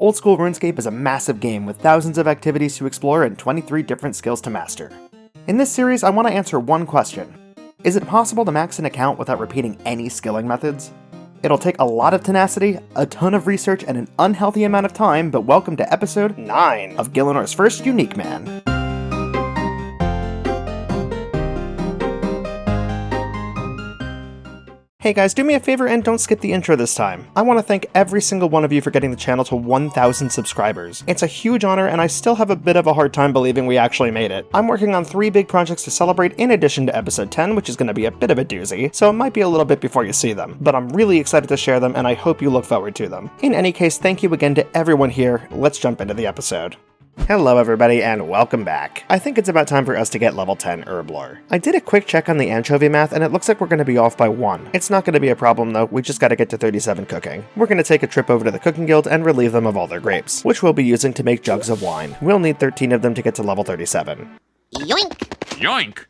Old School RuneScape is a massive game with thousands of activities to explore and 23 different skills to master. In this series, I want to answer one question. Is it possible to max an account without repeating any skilling methods? It'll take a lot of tenacity, a ton of research, and an unhealthy amount of time, but welcome to episode 9 of Gillinor's first Uniqueman. Hey guys, do me a favor and don't skip the intro this time. I want to thank every single one of you for getting the channel to 1,000 subscribers. It's a huge honor and I still have a bit of a hard time believing we actually made it. I'm working on 3 big projects to celebrate in addition to episode 10, which is going to be a bit of a doozy, so it might be a little bit before you see them, but I'm really excited to share them and I hope you look forward to them. In any case, thank you again to everyone here. Let's jump into the episode. Hello everybody and welcome back. I think it's about time for us to get level 10 Herblore. I did a quick check on the anchovy math and it looks like we're going to be off by 1. It's not going to be a problem though, we just got to get to 37 cooking. We're going to take a trip over to the cooking guild and relieve them of all their grapes, which we'll be using to make jugs of wine. We'll need 13 of them to get to level 37. Yoink! Yoink!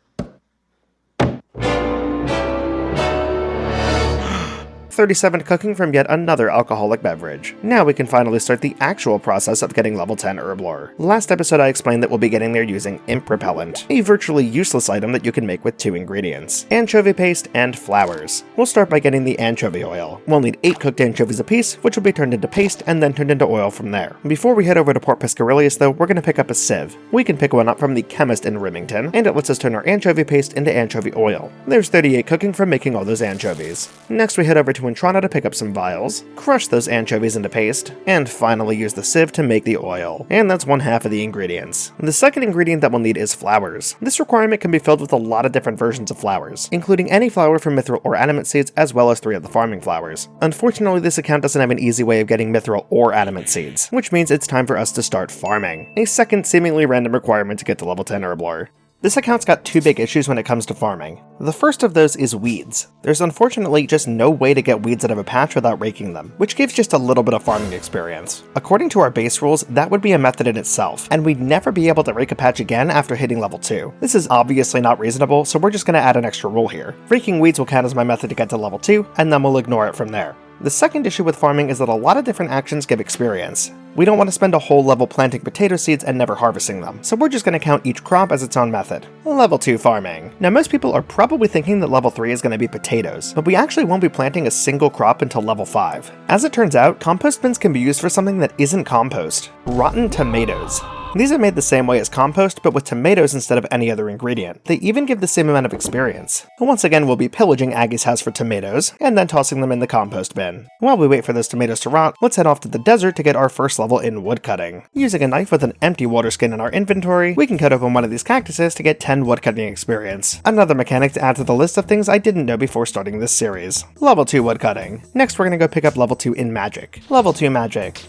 37 cooking from yet another alcoholic beverage. Now we can finally start the actual process of getting level 10 Herblore. Last episode I explained that we'll be getting there using imp repellent, a virtually useless item that you can make with 2 ingredients, anchovy paste and flowers. We'll start by getting the anchovy oil. We'll need 8 cooked anchovies apiece, which will be turned into paste and then turned into oil from there. Before we head over to Port Piscarilius though, we're going to pick up a sieve. We can pick one up from the chemist in Remington, and it lets us turn our anchovy paste into anchovy oil. There's 38 cooking from making all those anchovies. Next we head over to Entrana to pick up some vials, crush those anchovies into paste, and finally use the sieve to make the oil. And that's 1/2 of the ingredients. The second ingredient that we'll need is flowers. This requirement can be filled with a lot of different versions of flowers, including any flower from mithril or adamant seeds as well as 3 of the farming flowers. Unfortunately, this account doesn't have an easy way of getting mithril or adamant seeds, which means it's time for us to start farming. A second seemingly random requirement to get to level 10 Herblore. This account's got 2 big issues when it comes to farming. The first of those is weeds. There's unfortunately just no way to get weeds out of a patch without raking them, which gives just a little bit of farming experience. According to our base rules, that would be a method in itself, and we'd never be able to rake a patch again after hitting level 2. This is obviously not reasonable, so we're just going to add an extra rule here. Raking weeds will count as my method to get to level 2, and then we'll ignore it from there. The second issue with farming is that a lot of different actions give experience. We don't want to spend a whole level planting potato seeds and never harvesting them, so we're just going to count each crop as its own method. Level 2 farming. Now most people are probably thinking that level 3 is going to be potatoes, but we actually won't be planting a single crop until level 5. As it turns out, compost bins can be used for something that isn't compost. Rotten tomatoes. These are made the same way as compost, but with tomatoes instead of any other ingredient. They even give the same amount of experience. Once again, we'll be pillaging Aggie's house for tomatoes, and then tossing them in the compost bin. While we wait for those tomatoes to rot, let's head off to the desert to get our first level in woodcutting. Using a knife with an empty water skin in our inventory, we can cut open one of these cactuses to get 10 woodcutting experience. Another mechanic to add to the list of things I didn't know before starting this series. Level 2 woodcutting. Next we're gonna go pick up level 2 in magic. Level 2 magic.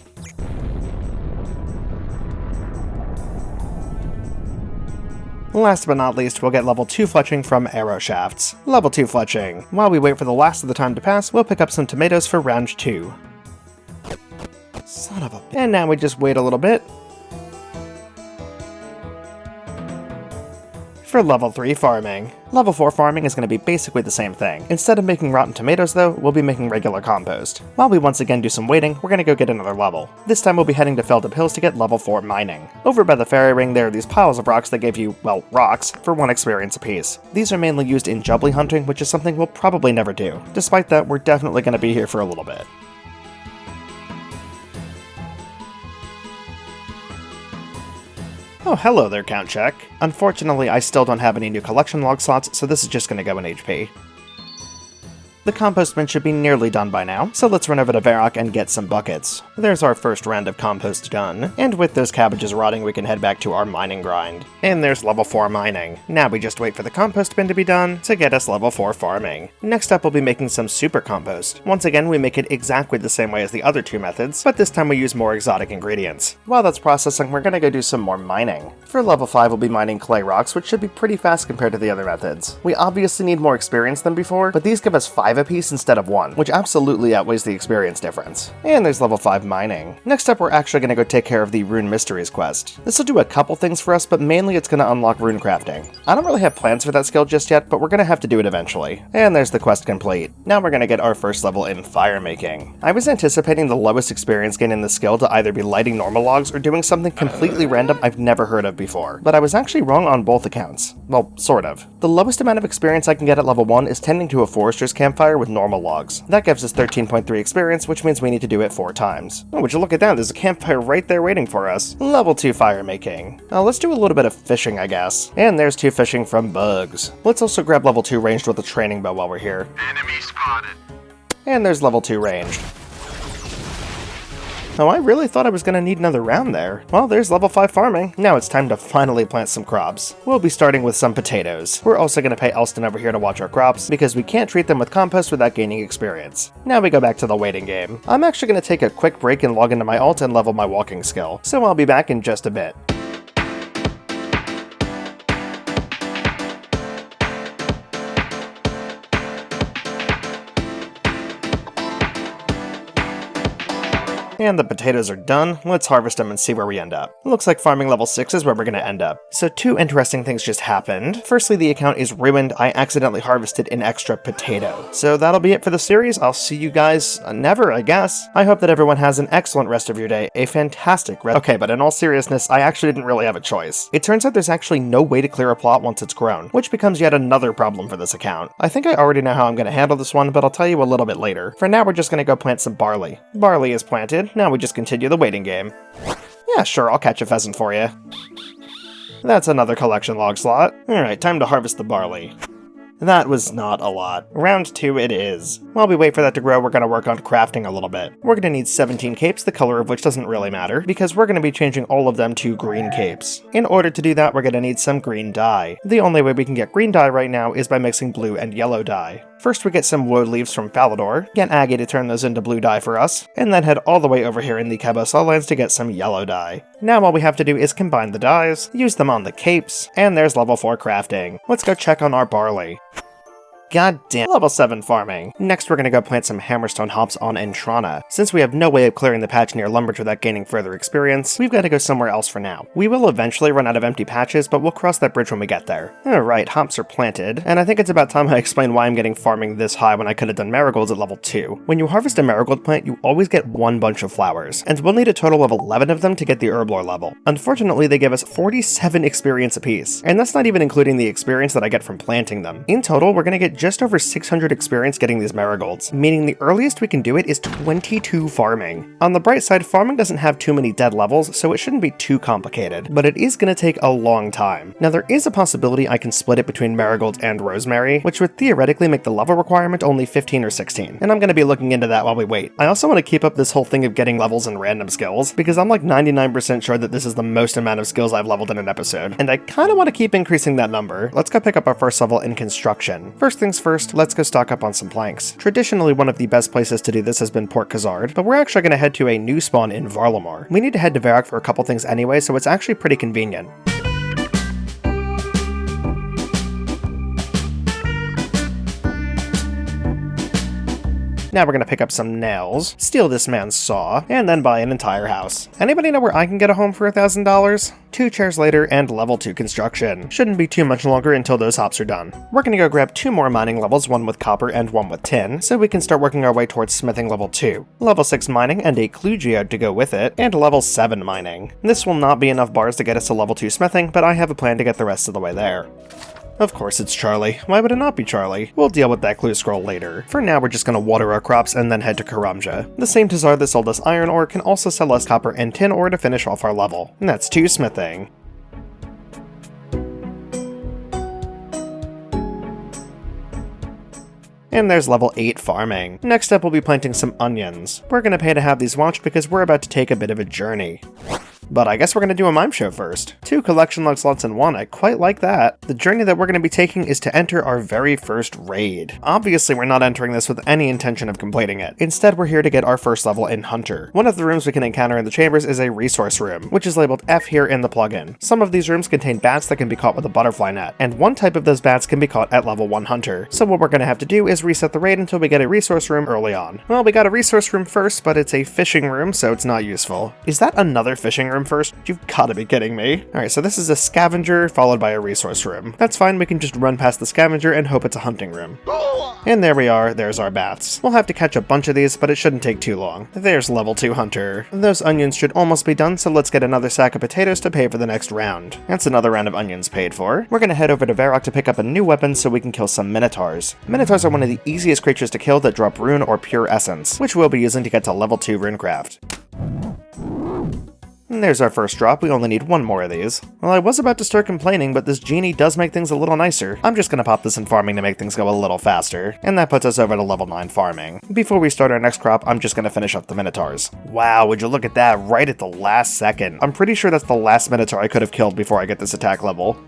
Last but not least, we'll get level 2 fletching from arrow shafts. Level 2 fletching. While we wait for the last of the time to pass, we'll pick up some tomatoes for round 2. Son of a... And now we just wait a little bit for level 3 farming. Level 4 farming is going to be basically the same thing. Instead of making rotten tomatoes though, we'll be making regular compost. While we once again do some waiting, we're going to go get another level. This time we'll be heading to Feldip Hills to get level 4 mining. Over by the fairy ring there are these piles of rocks that give you, well, rocks, for 1 experience apiece. These are mainly used in jubbly hunting, which is something we'll probably never do. Despite that, we're definitely going to be here for a little bit. Oh, hello there, Count Check. Unfortunately, I still don't have any new collection log slots, so this is just gonna go in HP. The compost bin should be nearly done by now, so let's run over to Varrock and get some buckets. There's our first round of compost done, and with those cabbages rotting we can head back to our mining grind. And there's level 4 mining. Now we just wait for the compost bin to be done to get us level 4 farming. Next up we'll be making some super compost. Once again we make it exactly the same way as the other 2 methods, but this time we use more exotic ingredients. While that's processing, we're gonna go do some more mining. For level 5 we'll be mining clay rocks, which should be pretty fast compared to the other methods. We obviously need more experience than before, but these give us 5 5 apiece instead of 1, which absolutely outweighs the experience difference. And there's level 5 mining. Next up, we're actually going to go take care of the Rune Mysteries quest. This will do a couple things for us, but mainly it's going to unlock rune crafting. I don't really have plans for that skill just yet, but we're going to have to do it eventually. And there's the quest complete. Now we're going to get our first level in fire making. I was anticipating the lowest experience gain in the skill to either be lighting normal logs or doing something completely random I've never heard of before, but I was actually wrong on both accounts. Well, sort of. The lowest amount of experience I can get at level 1 is tending to a forester's campfire with normal logs. That gives us 13.3 experience, which means we need to do it 4 times. Oh, would you look at that, there's a campfire right there waiting for us. Level 2 fire making. Now let's do a little bit of fishing, I guess. And there's 2 fishing from bugs. Let's also grab level 2 ranged with a training bow while we're here. Enemy spotted. And there's level 2 ranged. Oh, I really thought I was going to need another round there. Well, there's level 5 farming. Now it's time to finally plant some crops. We'll be starting with some potatoes. We're also going to pay Elston over here to watch our crops, because we can't treat them with compost without gaining experience. Now we go back to the waiting game. I'm actually going to take a quick break and log into my alt and level my walking skill, so I'll be back in just a bit. And the potatoes are done, let's harvest them and see where we end up. Looks like farming level 6 is where we're going to end up. So 2 interesting things just happened. Firstly, the account is ruined. I accidentally harvested an extra potato. So that'll be it for the series. I'll see you guys never, I guess. I hope that everyone has an excellent rest of your day, a fantastic rest. Okay, but in all seriousness, I actually didn't really have a choice. It turns out there's actually no way to clear a plot once it's grown, which becomes yet another problem for this account. I think I already know how I'm going to handle this one, but I'll tell you a little bit later. For now, we're just going to go plant some barley. Barley is planted. Now we just continue the waiting game. Yeah, sure, I'll catch a pheasant for you. That's another collection log slot. Alright, time to harvest the barley. That was not a lot. Round 2 it is. While we wait for that to grow, we're going to work on crafting a little bit. We're going to need 17 capes, the color of which doesn't really matter, because we're going to be changing all of them to green capes. In order to do that, we're going to need some green dye. The only way we can get green dye right now is by mixing blue and yellow dye. First, we get some wood leaves from Falador, get Aggie to turn those into blue dye for us, and then head all the way over here in the Cabosal lands to get some yellow dye. Now all we have to do is combine the dyes, use them on the capes, and there's level 4 crafting. Let's go check on our barley. God damn, level 7 farming. Next we're gonna go plant some hammerstone hops on Entrana. Since we have no way of clearing the patch near Lumbridge without gaining further experience, we've gotta go somewhere else for now. We will eventually run out of empty patches, but we'll cross that bridge when we get there. Alright, hops are planted, and I think it's about time I explain why I'm getting farming this high when I could have done marigolds at level 2. When you harvest a marigold plant, you always get 1 bunch of flowers, and we'll need a total of 11 of them to get the Herblore level. Unfortunately, they give us 47 experience apiece, and that's not even including the experience that I get from planting them. In total, we're gonna get just over 600 experience getting these marigolds, meaning the earliest we can do it is 22 farming. On the bright side, farming doesn't have too many dead levels, so it shouldn't be too complicated, but it is going to take a long time. Now there is a possibility I can split it between marigolds and rosemary, which would theoretically make the level requirement only 15 or 16, and I'm going to be looking into that while we wait. I also want to keep up this whole thing of getting levels and random skills, because I'm like 99% sure that this is the most amount of skills I've leveled in an episode, and I kind of want to keep increasing that number. Let's go pick up our first level in construction. First things first, let's go stock up on some planks. Traditionally, one of the best places to do this has been Port Khazard, but we're actually going to head to a new spawn in Varlamore. We need to head to Varrock for a couple things anyway, so it's actually pretty convenient. Now we're gonna pick up some nails, steal this man's saw, and then buy an entire house. Anybody know where I can get a home for $1,000? 2 chairs later and level 2 construction. Shouldn't be too much longer until those hops are done. We're gonna go grab 2 more mining levels, 1 with copper and 1 with tin, so we can start working our way towards smithing level 2. Level 6 mining and a clue geode to go with it, and level 7 mining. This will not be enough bars to get us to level 2 smithing, but I have a plan to get the rest of the way there. Of course it's Charlie. Why would it not be Charlie? We'll deal with that clue scroll later. For now, we're just gonna water our crops and then head to Karamja. The same Tazar that sold us iron ore can also sell us copper and tin ore to finish off our level. And that's 2 smithing. And there's level 8 farming. Next up, we'll be planting some onions. We're gonna pay to have these watched because we're about to take a bit of a journey. But I guess we're gonna do a mime show first. 2 collection log slots in 1, I quite like that. The journey that we're gonna be taking is to enter our very first raid. Obviously we're not entering this with any intention of completing it. Instead we're here to get our first level in Hunter. One of the rooms we can encounter in the chambers is a resource room, which is labeled F here in the plugin. Some of these rooms contain bats that can be caught with a butterfly net, and one type of those bats can be caught at level 1 Hunter. So what we're gonna have to do is reset the raid until we get a resource room early on. Well, we got a resource room first, but it's a fishing room, so it's not useful. Is that another fishing room first? You've gotta be kidding me. Alright, so this is a scavenger followed by a resource room. That's fine, we can just run past the scavenger and hope it's a hunting room. And there we are, there's our bats. We'll have to catch a bunch of these, but it shouldn't take too long. There's level 2 Hunter. Those onions should almost be done, so let's get another sack of potatoes to pay for the next round. That's another round of onions paid for. We're gonna head over to Varrock to pick up a new weapon so we can kill some minotaurs. Minotaurs are one of the easiest creatures to kill that drop rune or pure essence, which we'll be using to get to level 2 runecraft. And there's our first drop, we only need 1 more of these. Well, I was about to start complaining, but this genie does make things a little nicer. I'm just gonna pop this in farming to make things go a little faster, and that puts us over to level 9 farming. Before we start our next crop, I'm just gonna finish up the minotaurs. Wow, would you look at that, right at the last second. I'm pretty sure that's the last minotaur I could have killed before I get this attack level.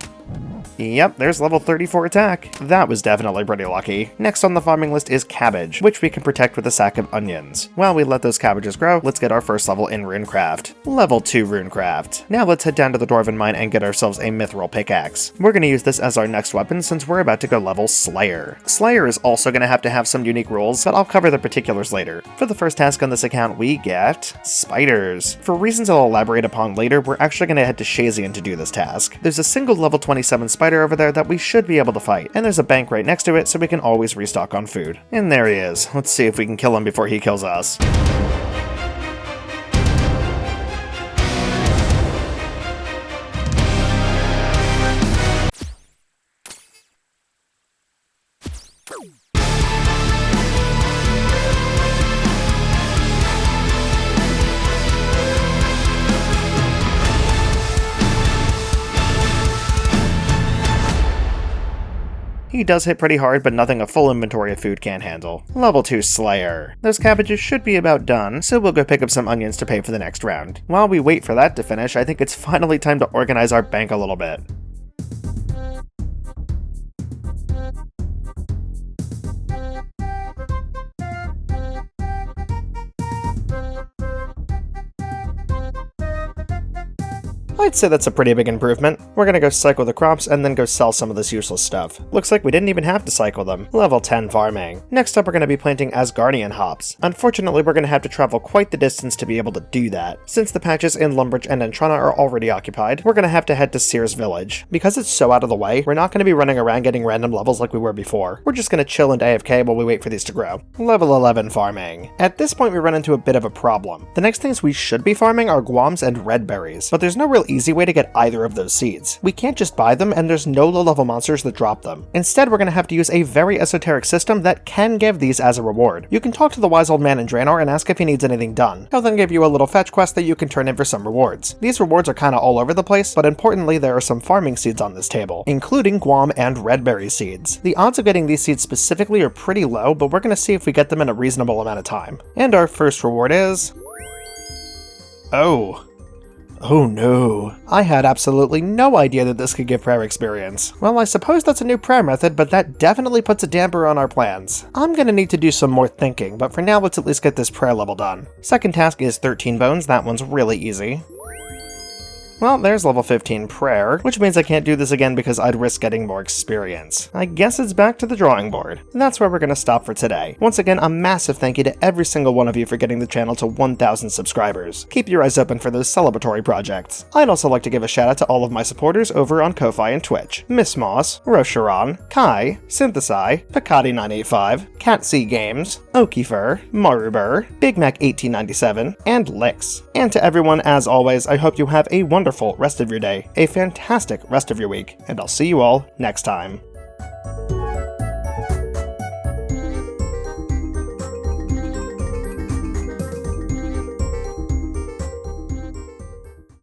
Yep, there's level 34 attack. That was definitely pretty lucky. Next on the farming list is cabbage, which we can protect with a sack of onions. While we let those cabbages grow, let's get our first level in runecraft. Level 2 runecraft. Now let's head down to the dwarven mine and get ourselves a mithril pickaxe. We're going to use this as our next weapon since we're about to go level Slayer. Slayer is also going to have some unique rules, but I'll cover the particulars later. For the first task on this account, we get spiders. For reasons I'll elaborate upon later, we're actually going to head to Shazian to do this task. There's a single level 27 spider over there that we should be able to fight, and there's a bank right next to it so we can always restock on food. And there he is. Let's see if we can kill him before he kills us. He does hit pretty hard, but nothing a full inventory of food can't handle. Level 2 Slayer. Those cabbages should be about done, so we'll go pick up some onions to pay for the next round. While we wait for that to finish, I think it's finally time to organize our bank a little bit. I'd say that's a pretty big improvement. We're gonna go cycle the crops and then go sell some of this useless stuff. Looks like we didn't even have to cycle them. Level 10 farming. Next up we're gonna be planting Asgardian hops. Unfortunately we're gonna have to travel quite the distance to be able to do that. Since the patches in Lumbridge and Entrana are already occupied, we're gonna have to head to Sears Village. Because it's so out of the way, we're not gonna be running around getting random levels like we were before. We're just gonna chill and AFK while we wait for these to grow. Level 11 farming. At this point we run into a bit of a problem. The next things we should be farming are guams and red berries, but there's no real easy way to get either of those seeds. We can't just buy them, and there's no low-level monsters that drop them. Instead, we're going to have to use a very esoteric system that can give these as a reward. You can talk to the wise old man in Draenor and ask if he needs anything done. He'll then give you a little fetch quest that you can turn in for some rewards. These rewards are kinda all over the place, but importantly there are some farming seeds on this table, including guam and red berry seeds. The odds of getting these seeds specifically are pretty low, but we're going to see if we get them in a reasonable amount of time. And our first reward is... Oh no. I had absolutely no idea that this could give prayer experience. Well, I suppose that's a new prayer method, but that definitely puts a damper on our plans. I'm gonna need to do some more thinking, but for now let's at least get this prayer level done. Second task is 13 bones, that one's really easy. Well, there's level 15 prayer, which means I can't do this again because I'd risk getting more experience. I guess it's back to the drawing board. And that's where we're going to stop for today. Once again, a massive thank you to every single one of you for getting the channel to 1,000 subscribers. Keep your eyes open for those celebratory projects. I'd also like to give a shout out to all of my supporters over on Ko-Fi and Twitch. Miss Moss, Rosharon, Kai, Synthesai, Picati985, Cat C Games, Okifer, Marubur, Big Mac 1897, and Lix. And to everyone, as always, I hope you have a wonderful rest of your day, a fantastic rest of your week, and I'll see you all next time.